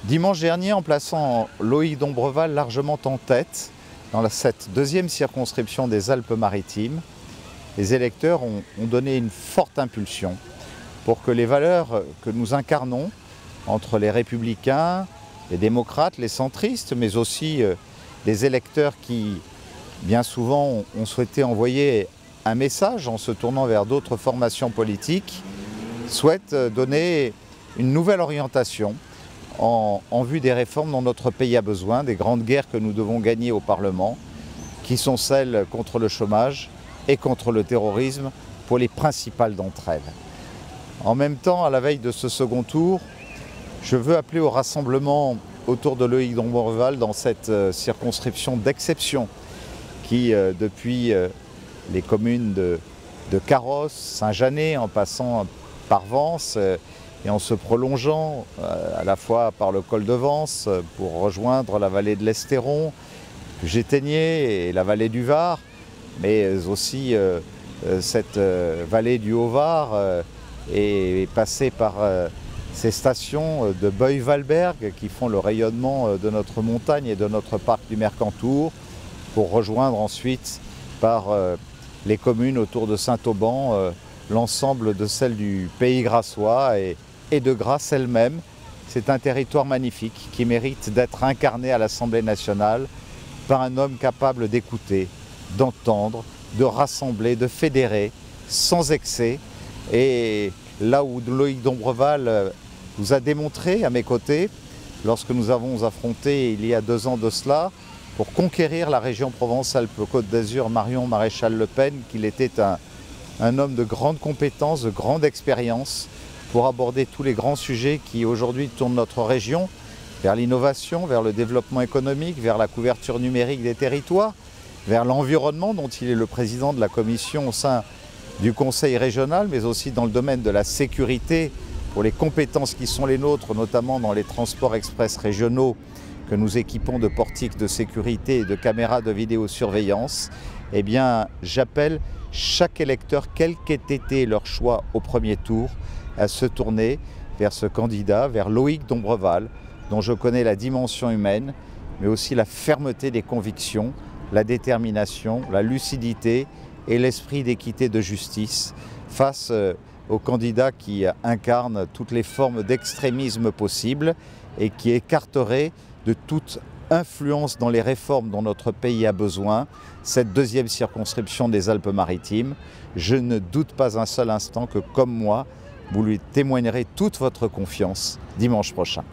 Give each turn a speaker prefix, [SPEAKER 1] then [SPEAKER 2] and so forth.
[SPEAKER 1] Dimanche dernier, en plaçant Loïc Dombreval largement en tête dans cette deuxième circonscription des Alpes-Maritimes, les électeurs ont donné une forte impulsion pour que les valeurs que nous incarnons entre les républicains, les démocrates, les centristes, mais aussi les électeurs qui, bien souvent, ont souhaité envoyer un message en se tournant vers d'autres formations politiques, souhaitent donner une nouvelle orientation en vue des réformes dont notre pays a besoin, des grandes guerres que nous devons gagner au Parlement, qui sont celles contre le chômage et contre le terrorisme, pour les principales d'entre elles. En même temps, à la veille de ce second tour, je veux appeler au rassemblement autour de Loïc Dombreval dans cette circonscription d'exception qui, depuis les communes de Carros, Saint-Janet, en passant par Vence et en se prolongeant à la fois par le col de Vence pour rejoindre la vallée de l'Estéron, Gétaigné et la vallée du Var, mais aussi cette vallée du Haut-Var et passer par ces stations de Beuil-Valberg qui font le rayonnement de notre montagne et de notre parc du Mercantour, pour rejoindre ensuite par les communes autour de Saint-Auban, l'ensemble de celles du Pays grassois et de Grasse elle-même. C'est un territoire magnifique qui mérite d'être incarné à l'Assemblée nationale par un homme capable d'écouter, d'entendre, de rassembler, de fédérer, sans excès. Et là où Loïc Dombreval vous a démontré à mes côtés, lorsque nous avons affronté il y a 2 ans de cela, pour conquérir la région Provence-Alpes-Côte d'Azur, Marion Maréchal Le Pen, qu'il était un homme de grande compétence, de grande expérience, pour aborder tous les grands sujets qui aujourd'hui tournent notre région vers l'innovation, vers le développement économique, vers la couverture numérique des territoires, vers l'environnement dont il est le président de la commission au sein du Conseil régional, mais aussi dans le domaine de la sécurité pour les compétences qui sont les nôtres, notamment dans les transports express régionaux que nous équipons de portiques de sécurité et de caméras de vidéosurveillance. Eh bien, j'appelle chaque électeur, quel qu'ait été leur choix au premier tour, à se tourner vers ce candidat, vers Loïc Dombreval, dont je connais la dimension humaine, mais aussi la fermeté des convictions, la détermination, la lucidité et l'esprit d'équité et de justice face au candidat qui incarne toutes les formes d'extrémisme possibles et qui écarterait de toute influence dans les réformes dont notre pays a besoin, cette deuxième circonscription des Alpes-Maritimes. Je ne doute pas un seul instant que, comme moi, vous lui témoignerez toute votre confiance dimanche prochain.